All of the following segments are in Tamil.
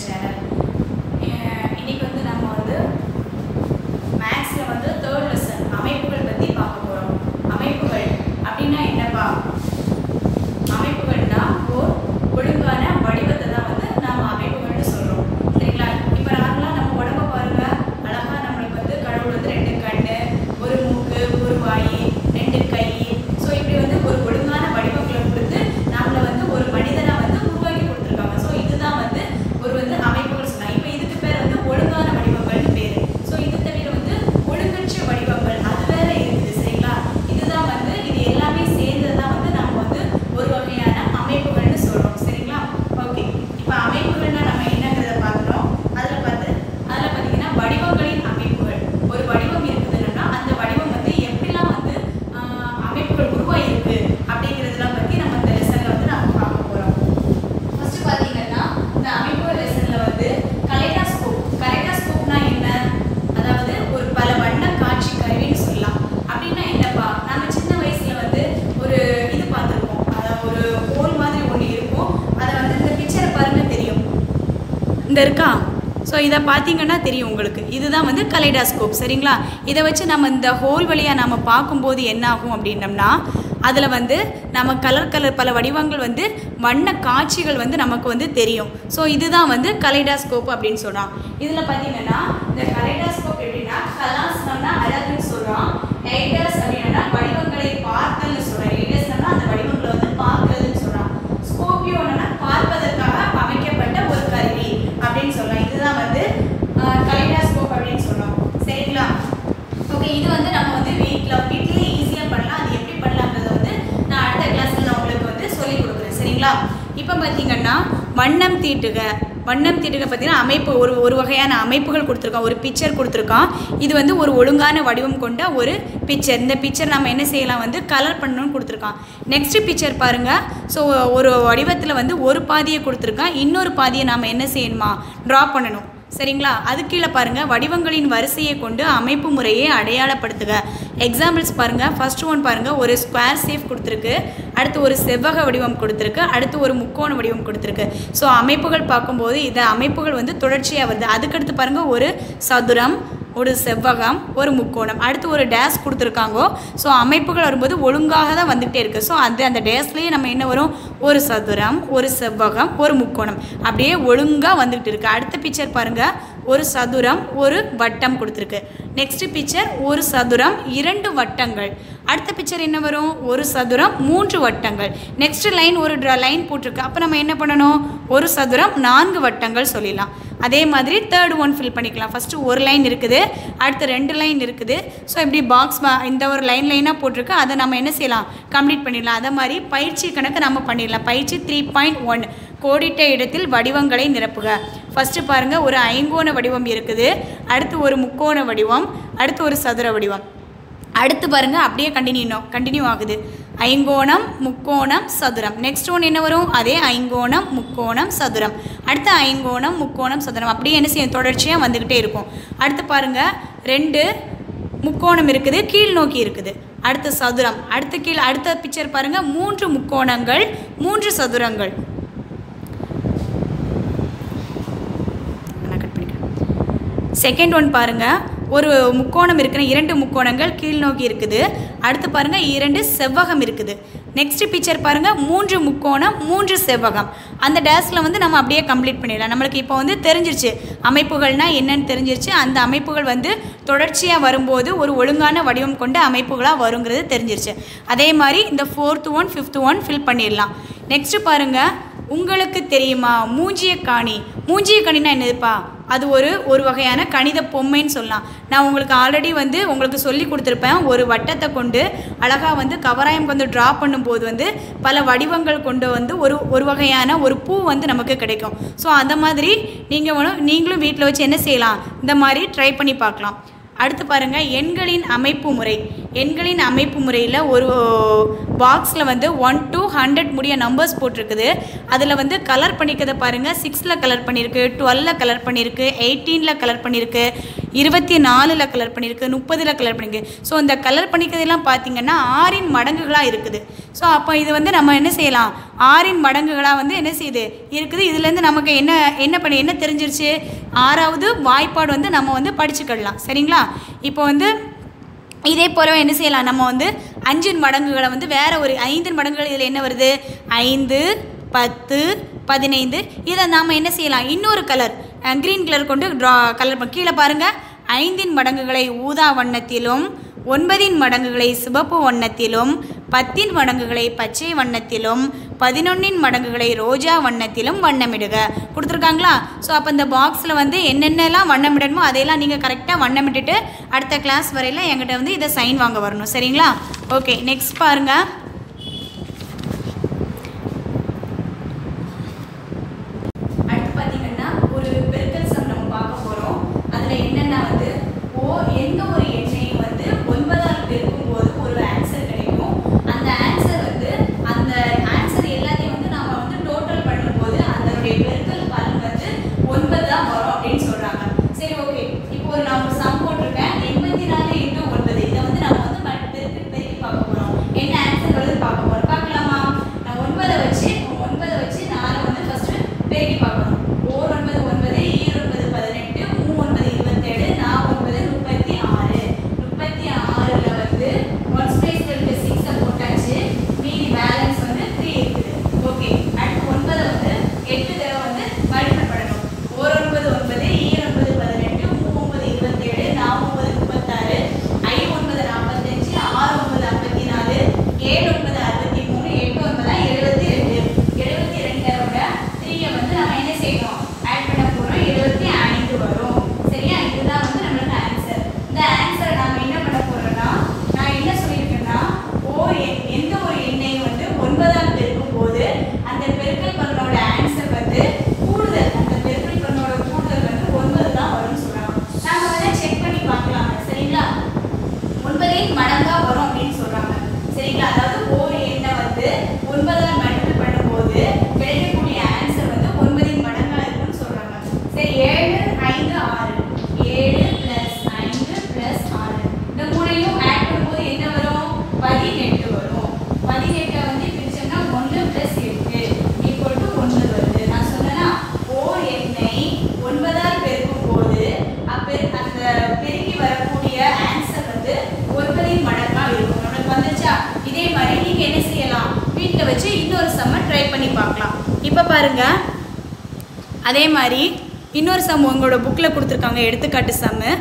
சேனல். இன்னைக்கு வந்து நம்ம வந்து மேக்ஸ்ல வந்து 3rd லெசன் அமைப்புகள் பத்தி பார்க்க போறோம். அமைப்புகள் அப்படின்னா என்னப்பா? அமைப்புகள்னா ஒரு ஒழுங்கான வடிவத்தை தான் வந்து நாம அமைப்புகள்னு சொல்றோம். சரிங்களா? இப்ப நார்மலா நம்ம உடம்ப பாருங்க, அழகா நம்மளுக்கு வந்து கடவுள் வந்து 2 கண்ணு, ஒரு மூக்கு, ஒரு வாய், 2 கை, ஸோ இப்படி வந்து ஒரு ஒழுங்கான வடிவங்களை கொடுத்து நம்மள வந்து ஒரு மனிதனா வந்து உருவாக்கி கொடுத்துருக்காங்க. ஸோ இதுதான் வந்து ஒரு வந்து அமைப்புகள் சொல்லலாம். இப்போ இதுக்கு பேர் வந்து ஒழுங்கான வடிவங்கள்னு பேரு. ஸோ இது தவிர வந்து ஒழுங்கற்ற வடிவங்கள் அது வேற இருக்குது. சரிங்களா? இதுதான் வந்து இது எல்லாமே சேர்ந்ததுதான் வந்து நம்ம வந்து ஒரு வகையான அமைப்புகள்னு சொல்றோம். சரிங்களா? ஓகே, இப்போ அமைப்புகள்னா நம்ம என்னங்கிறத பார்க்குறோம். அதில் பார்த்தீங்கன்னா வடிவங்களின் அமைப்புகள். ஒரு வடிவம் இருக்குதுன்னா அந்த வடிவம் வந்து எப்படிலாம் வந்து அமைப்புகள் உருவாயிருக்கு அப்படிங்கிறதுலாம் பற்றி நம்ம இந்த லெசனில் வந்து நம்ம பார்க்க போகிறோம். ஃபர்ஸ்ட் பார்த்தீங்கன்னா இந்த அமைப்புகள் லெசனில் வந்து கலைடாஸ்கோப்னா என்ன? அதாவது ஒரு பல வண்ண காட்சி கருவின்னு சொல்லலாம். அப்படின்னா என்னப்பா? நம்ம சின்ன வயசுல வந்து ஒரு இது பார்த்துருப்போம். அதாவது ஒரு ஹோல் மாதிரி ஒன்று இருக்கும். அதை வந்து இந்த பிக்சரை பாருங்க தெரியும். இந்த இருக்கா? ஸோ இதை பார்த்தீங்கன்னா தெரியும் உங்களுக்கு. இதுதான் வந்து கலைடாஸ்கோப். சரிங்களா? இதை வச்சு நம்ம இந்த ஹோல் வழியாக நம்ம பார்க்கும்போது என்ன ஆகும் அப்படின்னம்னா அதில் வந்து நம்ம கலர் பல வடிவங்கள் வந்து வண்ண காட்சிகள் வந்து நமக்கு வந்து தெரியும். ஸோ இதுதான் வந்து கலைடாஸ்கோப் அப்படின்னு சொல்கிறோம். இதில் பார்த்தீங்கன்னா இந்த கலைடாஸ்கோப் எப்படின்னா கலாஸ்னா அழகுன்னு சொல்கிறோம். எய்டர்ஸ் அப்படின்னா வடிவங்களை பார்த்தல்னு சொல்கிறோம். எய்டர்ஸ்னா அந்த வடிவங்களை வந்து பார்க்கறதுன்னு சொல்கிறோம். ஸ்கோப்பியோன்னா பார்ப்பதற்காக அமைக்கப்பட்ட ஒரு கருவி அப்படின்னு சொல்லலாம். இதுதான் வந்து கலைடாஸ்கோப் அப்படின்னு சொல்கிறோம். சரிங்களா? ஓகே, இது வந்து நம்ம வந்து வீட்டிலேயே ஈஸியாக பண்ணலாம். அது எப்படி பண்ணலாம்ன்றத வந்து நான் அடுத்த கிளாஸில் நான் உங்களுக்கு வந்து சொல்லிக் கொடுக்குறேன். சரிங்களா? இப்போ பார்த்தீங்கன்னா வண்ணம் தீட்டுக பார்த்தீங்கன்னா அமைப்பு ஒரு வகையான அமைப்புகள் கொடுத்துருக்கோம். ஒரு பிக்சர் கொடுத்துருக்கோம். இது வந்து ஒரு ஒழுங்கான வடிவம் கொண்ட ஒரு பிக்சர். இந்த பிக்சர் நம்ம என்ன செய்யலாம் வந்து கலர் பண்ணணும்னு கொடுத்துருக்கோம். நெக்ஸ்ட் பிக்சர் பாருங்கள். ஸோ ஒரு வடிவத்தில் வந்து ஒரு பாதியை கொடுத்துருக்கோம். இன்னொரு பாதியை நாம் என்ன செய்யணுமா ட்ரா பண்ணணும். சரிங்களா? அது கீழே பாருங்கள் வடிவங்களின் வரிசையை கொண்டு அமைப்பு முறையை அடையாளப்படுத்துக. எக்ஸாம்பிள்ஸ் பாருங்கள். ஃபர்ஸ்ட் ஒன் பாருங்கள், ஒரு ஸ்கொயர் ஷேப் கொடுத்துருக்கு, அடுத்து ஒரு செவ்வக வடிவம் கொடுத்துருக்கு, அடுத்து ஒரு முக்கோண வடிவம் கொடுத்துருக்கு. ஸோ அமைப்புகள் பார்க்கும்போது இந்த அமைப்புகள் வந்து தொடர்ச்சியாக வருது. அதுக்கடுத்து பாருங்கள் ஒரு சதுரம், ஒரு செவ்வகம், ஒரு முக்கோணம், அடுத்து ஒரு டேஷ் கொடுத்துருக்காங்கோ. ஸோ அமைப்புகள் வரும்போது ஒழுங்காக தான் வந்துகிட்டே இருக்குது. ஸோ அந்த டேஷ்லேயே நம்ம என்ன வரும்? ஒரு சதுரம், ஒரு செவ்வகம், ஒரு முக்கோணம், அப்படியே ஒழுங்காக வந்துகிட்டு இருக்குது. அடுத்த பிக்சர் பாருங்கள், ஒரு சதுரம், ஒரு வட்டம் கொடுத்துருக்கு. நெக்ஸ்ட் பிக்சர் ஒரு சதுரம், 2 வட்டங்கள். அடுத்த பிக்சர் என்ன வரும்? ஒரு சதுரம், 3 வட்டங்கள். நெக்ஸ்ட் லைன் ஒரு லைன் போட்டிருக்கு. அப்போ நம்ம என்ன பண்ணணும்? ஒரு சதுரம், 4 வட்டங்கள் சொல்லிடலாம். அதே மாதிரி தேர்ட் ஒன் ஃபில் பண்ணிக்கலாம். ஃபஸ்ட்டு ஒரு லைன் இருக்குது, அடுத்து 2 லைன் இருக்குது. ஸோ இப்படி பாக்ஸ் இந்த ஒரு லைனாக போட்டிருக்கு. அதை நம்ம என்ன செய்யலாம்? கம்ப்ளீட் பண்ணிடலாம். அதே மாதிரி பயிற்சி கணக்கு நம்ம பண்ணிடலாம். பயிற்சி 3.1 கோடிட்ட இடத்தில் வடிவங்களை நிரப்புக. ஃபஸ்ட்டு பாருங்கள், ஒரு ஐங்கோண வடிவம் இருக்குது, அடுத்து ஒரு முக்கோண வடிவம், அடுத்து ஒரு சதுர வடிவம். அடுத்து பாருங்கள் அப்படியே கண்டினியூ ஆகுது. ஐங்கோணம், முக்கோணம், சதுரம். நெக்ஸ்ட் ஒன் என்ன வரும்? அதே ஐங்கோணம், முக்கோணம், சதுரம். அடுத்து ஐங்கோணம், முக்கோணம், சதுரம். அப்படியே என்ன செய்யும்? தொடர்ச்சியாக வந்துக்கிட்டே இருக்கும். அடுத்து பாருங்கள் 2 முக்கோணம் இருக்குது, கீழ் நோக்கி இருக்குது. அடுத்து சதுரம், அடுத்த பிக்சர் பாருங்கள் 3 முக்கோணங்கள், 3 சதுரங்கள். செகண்ட் ஒன் பாருங்கள், ஒரு முக்கோணம் இருக்கிற 2 முக்கோணங்கள் கீழ் நோக்கி இருக்குது. அடுத்து பாருங்கள் 2 செவ்வகம் இருக்குது. நெக்ஸ்ட் பிக்சர் பாருங்கள் 3 முக்கோணம், 3 செவ்வகம். அந்த டேஷில் வந்து நம்ம அப்படியே கம்ப்ளீட் பண்ணிடலாம். நம்மளுக்கு இப்போ வந்து தெரிஞ்சிருச்சு அமைப்புகள்னால் என்னன்னு தெரிஞ்சிருச்சு. அந்த அமைப்புகள் வந்து தொடர்ச்சியாக வரும்போது ஒரு ஒழுங்கான வடிவம் கொண்ட அமைப்புகளாக வருங்கிறது தெரிஞ்சிருச்சு. அதே மாதிரி இந்த 4th one 5th one fill பண்ணிடலாம். நெக்ஸ்ட்டு பாருங்கள், உங்களுக்கு தெரியுமா மூஞ்சிய காணினா என்னதுப்பா? அது ஒரு வகையான கணித பொம்மைன்னு சொல்லலாம். நான் உங்களுக்கு ஆல்ரெடி வந்து உங்களுக்கு சொல்லி கொடுத்துருப்பேன். ஒரு வட்டத்தை கொண்டு அழகாக வந்து கவராயம் வந்து ட்ரா பண்ணும்போது வந்து பல வடிவங்கள் கொண்டு வந்து ஒரு வகையான ஒரு பூ வந்து நமக்கு கிடைக்கும். ஸோ அந்த மாதிரி நீங்களும் வீட்டில் வச்சு என்ன செய்யலாம்? இந்த மாதிரி ட்ரை பண்ணி பார்க்கலாம். அடுத்து பாருங்கள் எண்களின் அமைப்பு முறை. எண்களின் அமைப்பு முறையில் ஒரு பாக்ஸில் வந்து 1 to 100 முடிய நம்பர்ஸ் போட்டிருக்குது. அதில் வந்து கலர் பண்ணிக்கிறத பாருங்கள். 6ல் கலர் பண்ணியிருக்கு, 12ல் கலர் பண்ணியிருக்கு, 18ல் கலர் பண்ணியிருக்கு, 24ல் கலர் பண்ணியிருக்கு, 30ல் கலர் பண்ணியிருக்கு. ஸோ இந்த கலர் பண்ணிக்கிறதெல்லாம் பார்த்திங்கன்னா 6 மடங்குகளாக இருக்குது. ஸோ அப்போ இது வந்து நம்ம என்ன செய்யலாம், 6 மடங்குகளாக வந்து என்ன செய்யுது இருக்குது. இதுலேருந்து நமக்கு என்ன தெரிஞ்சிருச்சு, 6வது வாய்ப்பாடு வந்து நம்ம வந்து படிச்சுக்கிடலாம். சரிங்களா? இப்போ வந்து இதே போல என்ன செய்யலாம், நம்ம வந்து 5 மடங்குகளை வந்து வேறு ஒரு 5 மடங்குகள் இதில் என்ன வருது, 5, 10, 15. இதை நாம் என்ன செய்யலாம், இன்னொரு கலர் க்ரீன் கலர் கொண்டு கலர் கீழே பாருங்கள். 5 மடங்குகளை ஊதா வண்ணத்திலும், 9 மடங்குகளை சிவப்பு வண்ணத்திலும், 10 மடங்குகளை பச்சை வண்ணத்திலும், 11 மடங்குகளை ரோஜா வண்ணத்திலும் வண்ணமிடுக கொடுத்துருக்காங்களா? ஸோ அப்போ இந்த பாக்ஸில் வந்து என்னென்னலாம் வண்ணமிடணுமோ அதையெல்லாம் நீங்கள் கரெக்டாக வண்ணமிட்டுட்டு அடுத்த கிளாஸ் வரையில் என்கிட்ட வந்து இதை சைன் வாங்க வரணும். சரிங்களா? ஓகே, நெக்ஸ்ட் பாருங்கள். அடுத்து பார்த்தீங்கன்னா ஒரு பெருக்கல் சம் நம்ம பார்க்க போகிறோம். அதில் என்னென்னா வந்து எந்த ஒரு எண்ணையும் வந்து 9ஆல் பெருக்கும் போது ஒரு ஆன்சர் கிடைக்கும். அந்த ஆன்சர் வந்து அந்த ஆன்சர் எல்லாத்தையும் வந்து நாம வந்து டோட்டல் பண்ணும்போது அதனுடைய பெருக்கல் பலன் வந்து 9 தான் வரும் அப்படின்னு சொல்றாங்க. சரி, ஓகே. இப்போ நான் ஒரு சம் போட்டிருக்கேன். 84 × 9. இதை வந்து நம்ம வந்து பெருக்கி பார்க்க போறோம். என்ன ஆன்சர் வருது பார்க்க போறோம். பார்க்கலாமா? நான் 9 வச்சு 4 வந்து ஃபர்ஸ்ட் பெருக்கி பார்க்கணும். 4 9 9, 2 9 18, 3 9 27, 4 9 36. 36ல வந்து ஒன்ஸ் பிளேஸ்ல இருக்க 6 போட்டாச்சு. மீதி பேலன்ஸ் வந்து 3 இருக்குது. ஓகே, அடுத்து 9 வந்து 8 தடவை வந்து மல்டிபிள் பண்ணணும். 4 9 9, 2 9 18, 3 9 27, 4 9 36, 5 9 45, 6 9 54, 7 9 63, 8 9 72. 72ஓட 3 வந்து நம்ம என்ன செய்யணும், ஆட் பண்ண போறோம். 75 வரும். சரியா? இதுதான் வந்து நம்மளோட ஆன்சர். இந்த ஆன்சரை நாம என்ன பண்ண போறோம்னா, நான் என்ன சொல்லியிருக்கேன்னா, எந்த ஒரு எண்ணையும் வந்து 9ஆல் பெருக்கும் போது அந்த பெருக்கல் பலனோட ஆன்சர் வந்து கூடுதல், அந்த பெருக்கல் பலனோட கூடுதல் வந்து 9 தான் வரும்னு சொல்றாங்க. நாம வந்து செக் பண்ணி பார்க்கலாம். சரிங்களா? 9 மடங்கா வரும் அப்படின்னு சொல்றாங்க. சரிங்களா? அதாவது ஒரு எண்ணை வந்து 9ஆல் மல்டிபிள் பண்ணும்போது கிடைக்கக்கூடிய ஆன்சர் வந்து 9 மடங்கா இருக்கும்னு சொல்றாங்க. சரி, 7 5 6. 7 + 5 + 6. இந்த மூணையும் ஆட் பண்ணும்போது என்ன வரும், 18 வரும். 18 வந்து பிரிச்சோம்னா 1 + 8 = 1 வருது. நான் சொன்னேன்னா ஓர் எண்ணை 9ஆல் பெருக்கும் போது அந்த பெருக்கி வரக்கூடிய ஆன்சர் வந்து 9 மடங்கா இருக்கும். நம்மளுக்கு வந்துச்சா? இதே மாதிரி நீங்க என்ன செய்யலாம், வீட்டில் வச்சு இன்னொரு சம்மை ட்ரை பண்ணி பார்க்கலாம். இப்போ பாருங்க, அதே மாதிரி இன்னொரு சம் உங்களோட புக்கில் கொடுத்துருக்காங்க. எடுத்துக்காட்டு சம்மு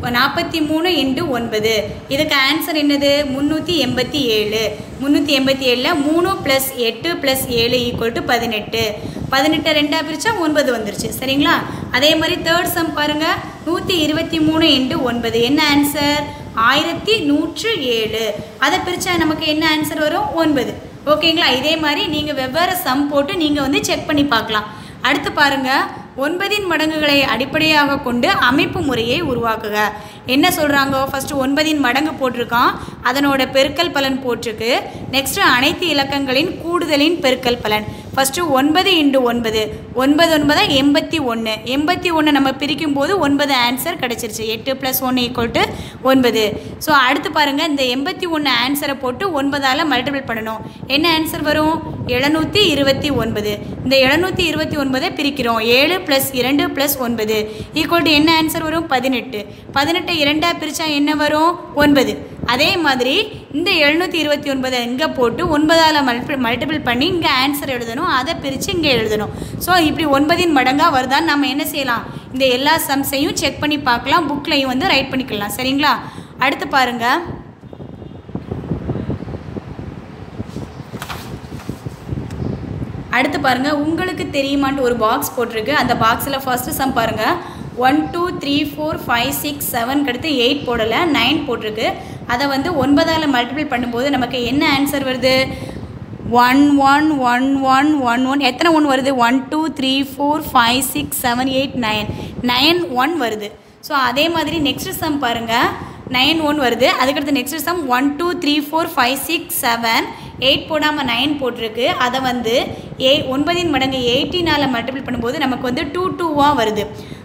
43 × 9. இதுக்கு ஆன்சர் என்னது, 387. 387ல் 3 + 8 + 7 = 18. 18 2ஆக பிரித்தா 9 வந்துருச்சு. சரிங்களா? அதே மாதிரி தேர்ட் சம் பாருங்கள். 123 × 9. என்ன ஆன்சர், 1107. அதை பிரித்தா நமக்கு என்ன ஆன்சர் வரும், 9. ஓகேங்களா? இதே மாதிரி நீங்கள் வெவ்வேறு சம் போட்டு நீங்கள் வந்து செக் பண்ணி பார்க்கலாம். அடுத்து பாருங்கள், 9 மடங்குகளை அடிப்படையாக கொண்டு அமைப்பு முறையை உருவாக்குக. என்ன சொல்கிறாங்க, ஃபஸ்ட்டு 9 மடங்கு போட்டிருக்கான், அதனோட பெருக்கல் பலன் போட்டிருக்கு. நெக்ஸ்ட்டு அனைத்து இலக்கங்களின் கூடுதலின் பெருக்கல் பலன். ஃபஸ்ட்டு 9 × 9. 9 9 81. 81 நம்ம பிரிக்கும் போது 9 ஆன்சர் கிடச்சிருச்சு. 8 + 1 = 9. ஸோ அடுத்து பாருங்கள், இந்த 81 ஆன்சரை போட்டு 9ஆல் மல்டிபிள் பண்ணணும். என்ன ஆன்சர் வரும், 729. இந்த 729 பிரிக்கிறோம். 7 + 2 + 9 = என்ன ஆன்சர் வரும், 18. 18 2ஆக பிரித்தா என்ன வரும், 9. அதே மாதிரி இந்த 729 இங்கே போட்டு 9ஆல் மல்டிபிள் பண்ணி இங்கே ஆன்சர் எழுதணும். அதை பிரித்து இங்கே எழுதணும். ஸோ இப்படி 9 மடங்காக வருதான்னு நம்ம என்ன செய்யலாம், இந்த எல்லா சம்ஸையும் செக் பண்ணி பார்க்கலாம். புக்லையும் வந்து ரைட் பண்ணிக்கலாம். சரிங்களா? அடுத்து பாருங்கள், உங்களுக்கு தெரியுமான்ட்டு ஒரு பாக்ஸ் போட்டிருக்கு. அந்த பாக்ஸில் ஃபஸ்ட்டு சம் பாருங்கள். 1 2 3 4 5 6 7 அடுத்து 8 போடலை, 9 போட்டிருக்கு. அதை வந்து 9ஆல் மல்டிபிள் பண்ணும்போது நமக்கு என்ன ஆன்சர் வருது, 1 1 1 1 1 1. எத்தனை 1 வருது, 1 2 3 4 5 6 7 8 9 9 1 வருது. ஸோ அதே மாதிரி நெக்ஸ்ட் சம் பாருங்கள். 9 வருது. அதுக்கடுத்து நெக்ஸ்ட் சம் 1 2 3 4 5 6 7 8 போடாமல் 9 போட்டிருக்கு. அதை வந்து 9 மடங்கு 18ஆல் மல்டிபிள் பண்ணும்போது நமக்கு வந்து 2 2 வருது.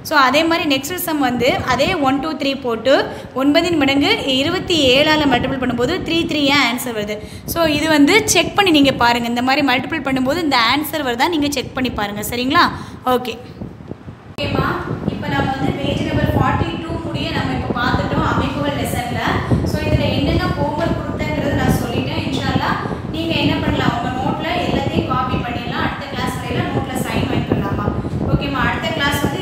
ஸோ அதே மாதிரி நெக்ஸ்ட் சம் வந்து அதே 1 2 3 போட்டு 9 மடங்கு 27ஆல் மல்டிபிள் பண்ணும்போது 3 3 ஆன்சர் வருது. ஸோ இது வந்து செக் பண்ணி நீங்கள் பாருங்கள். இந்த மாதிரி மல்டிபிள் பண்ணும்போது இந்த ஆன்சர் வருதா நீங்கள் செக் பண்ணி பாருங்கள். சரிங்களா? ஓகே ஓகேம்மா. இப்போ நம்ம வந்து பேஜ் நம்பர் 42 முடிய நம்ம இப்போ பார்த்துட்டோம் அமைப்புகள் லெசனில். ஸோ இதில் என்னென்ன ஹோம்ஒர்க் கொடுத்தேங்கிறது நான் சொல்லிட்டேன். இன்ஷால்லா நீங்கள் என்ன பண்ணலாம், உங்கள் நோட்டில் எல்லாத்தையும் காப்பி பண்ணிடலாம். அடுத்த கிளாஸ் வரையில நோட்டில் சைன் வாங்கிக்கலாமா? ஓகேம்மா. அடுத்த கிளாஸ் வந்து